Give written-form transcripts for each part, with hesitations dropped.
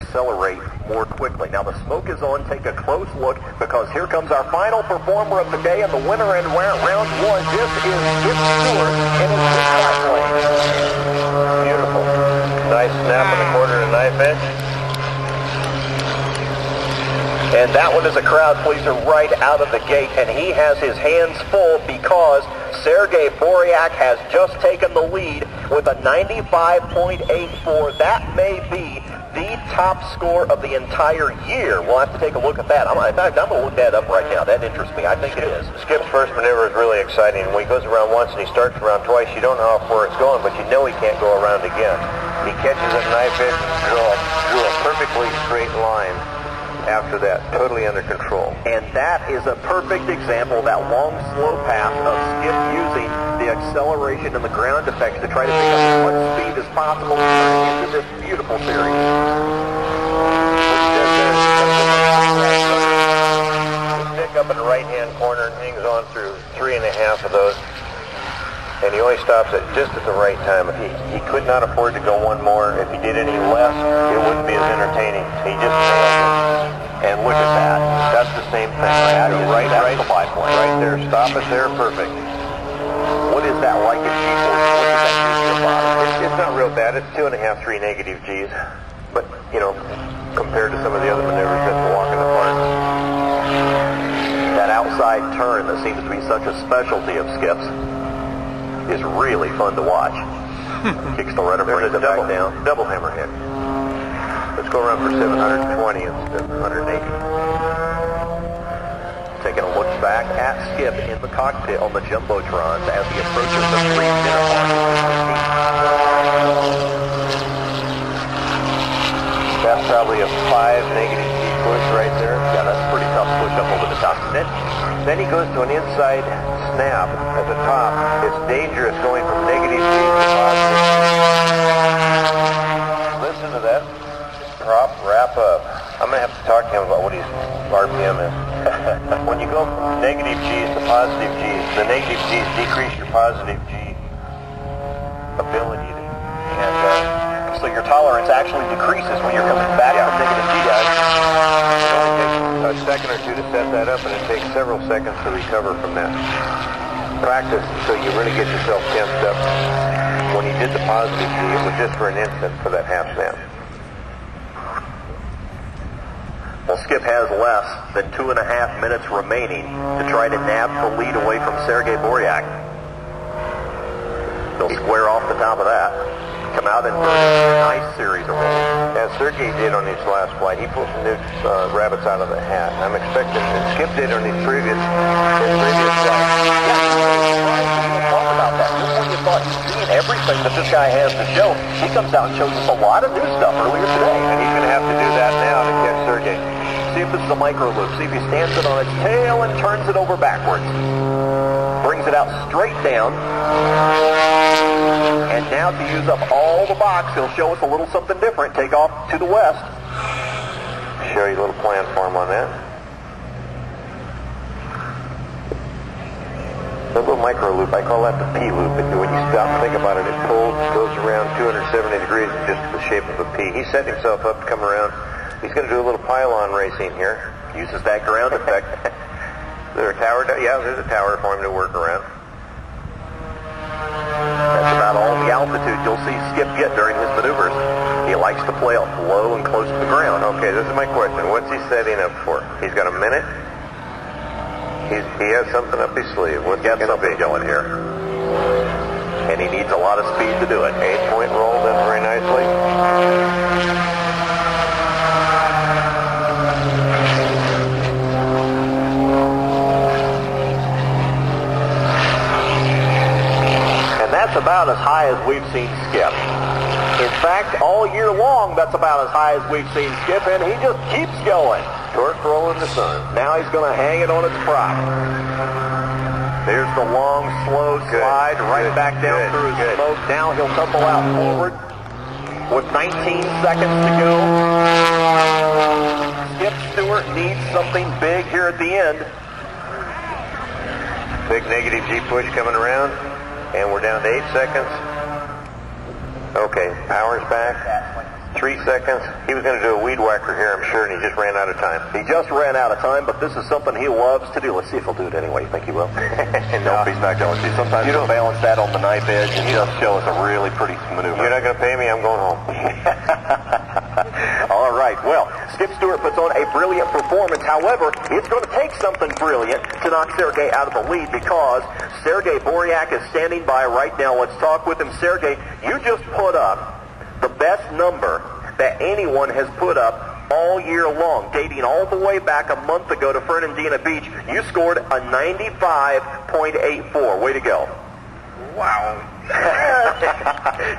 accelerate more quickly. Now the smoke is on. Take a close look because here comes our final performer of the day and the winner in round one. This is Skip Stewart in his biplane. Beautiful. Nice snap on the quarter and knife edge. And that one is a crowd pleaser right out of the gate, and he has his hands full because Sergei Boryak has just taken the lead with a 95.84. That may be the top score of the entire year. We'll have to take a look at that. In fact, I'm going to look that up right now. That interests me. I think it is. Skip's first maneuver is really exciting. When he goes around once and he starts around twice, you don't know where it's going, but you know he can't go around again. He catches a knife edge and drew a perfectly straight line. After that, totally under control. And that is a perfect example of that long, slow pass of Skip using the acceleration and the ground effects to try to pick up as much speed as possible and turn into this beautiful series. Stick up in the right-hand corner and hangs on through 3.5 of those. And he only stops at just at the right time. He could not afford to go one more. If he did any less, it wouldn't be as entertaining. He just nailed it. And look at that. That's the same thing. That's the biplane. Right there. Stop it there. Perfect. What is that like in G-force? What does that do to your body? It's not real bad. It's 2.5, 3 negative Gs. But, you know, compared to some of the other maneuvers, that's a walk in the park. That outside turn that seems to be such a specialty of Skip's is really fun to watch. Kicks the rudder, brings it back down. Double hammerhead. Let's go around for 720 instead of 180. Taking a look back at Skip in the cockpit on the Jumbotrons as he approaches the 3-minute mark. That's probably a 5 negative G push right there. Yeah, that's a pretty tough push up over the top. Then he goes to an inside snap at the top. It's dangerous going from negative G to positive G. Listen to that. Prop, wrap up. I'm going to have to talk to him about what his RPM is. When you go from negative G's to positive G's, the negative G's decrease your positive G ability to, and so your tolerance actually decreases when you're coming back from negative G, guys. It only takes a second or two to set that up, and it takes several seconds to recover from that. Practice until you really get yourself tensed up. When he did the positive G, it was just for an instant for that half snap. Well, Skip has less than 2.5 minutes remaining to try to nab the lead away from Sergei Boryak. They'll square off the top of that. Come out and burn a nice series of rolls. As Sergei did on his last flight, he pulled some new rabbits out of the hat. I'm expecting, and Skip did on his previous flight. Talk about that. Just when you thought you'd seen everything that this guy has to show, he comes out and shows us a lot of new stuff earlier today. And he's going to have to do that now to catch Sergei. See if this is a micro loop. See if he stands it on its tail and turns it over backwards. Brings it out straight down. And now to use up all the box, he'll show us a little something different. Take off to the west. Show you a little plan form on that. A little micro loop, I call that the P loop. When you stop and think about it, it pulls, goes around 270 degrees in just the shape of a P. He set himself up to come around. He's going to do a little pylon racing here. Uses that ground effect. Is there a tower? Yeah, there's a tower for him to work around. That's about all the altitude you'll see Skip get during his maneuvers. He likes to play low and close to the ground. Okay, this is my question. What's he setting up for? He's got a minute? He has something up his sleeve. What's got something going here? And he needs a lot of speed to do it. 8-point roll done very nicely. That's about as high as we've seen Skip. In fact, all year long, that's about as high as we've seen Skip, and he just keeps going. Torque roll in the sun. Now he's going to hang it on its prop. There's the long, slow slide right back down through his smoke. Now he'll tumble out forward with 19 seconds to go. Skip Stewart needs something big here at the end. Big negative G push coming around. And we're down to 8 seconds. Okay, power's back. 3 seconds. He was going to do a weed whacker here, I'm sure, and he just ran out of time. He just ran out of time, but this is something he loves to do. Let's see if he'll do it anyway. You think he will? No, he's not going to. Sometimes you don't balance that on the knife edge and just show us a really pretty maneuver. You're not going to pay me, I'm going home. All right, well, Skip Stewart puts on a brilliant performance. However, it's going to take something brilliant to knock Sergey out of the lead because Sergey Boryak is standing by right now. Let's talk with him. Sergey, you just put up the best number that anyone has put up all year long, dating all the way back a month ago to Fernandina Beach. You scored a 95.84. Way to go. Wow.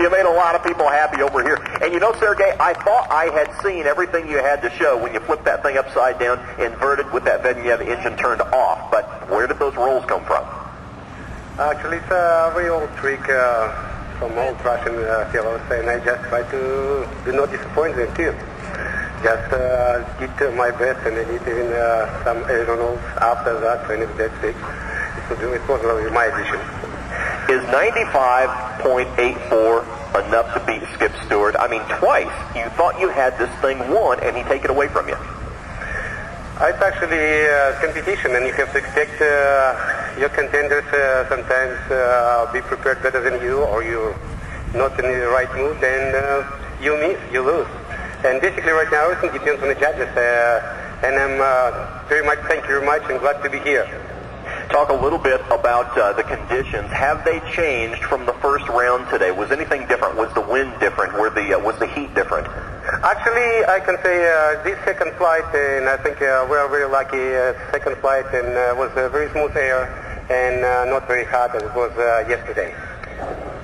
You made a lot of people happy over here. And you know, Sergey, I thought I had seen everything you had to show when you flipped that thing upside down, inverted with that Vednev engine turned off. But where did those rolls come from? Actually, it's a very old trick from old Russian fellows, and I just try to do not disappoint them too. Just did my best, and I did even some aeronauts after that, and if that's it, it was really my addition. Is 95.84 enough to beat Skip Stewart? I mean, twice you thought you had this thing won, and he take it away from you. It's actually competition, and you have to expect your contenders sometimes be prepared better than you, or you're not in the right mood, and you miss, you lose. And basically right now everything depends on the judges, and I'm thank you very much, and glad to be here. Talk a little bit about the conditions. Have they changed from the first round today? Was anything different? Was the wind different? Was the heat different? Actually, I can say this second flight, and I think we are very lucky, second flight, and was very smooth air and not very hot as it was yesterday.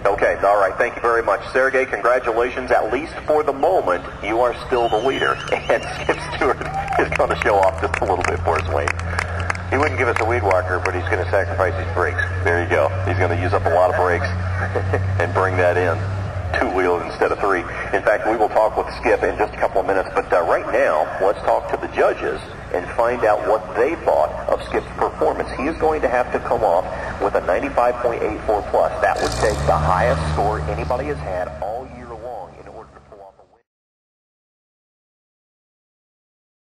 Okay, all right. Thank you very much. Sergey, congratulations. At least for the moment, you are still the leader. And Skip Stewart is going to show off just a little bit for us, Wayne. He wouldn't give us a weed whacker, but he's going to sacrifice his brakes. There you go. He's going to use up a lot of brakes and bring that in. 2-wheeled instead of 3. In fact, we will talk with Skip in just a couple of minutes, but right now, let's talk to the judges and find out what they thought of Skip's performance. He is going to have to come off with a 95.84 plus. That would take the highest score anybody has had all year.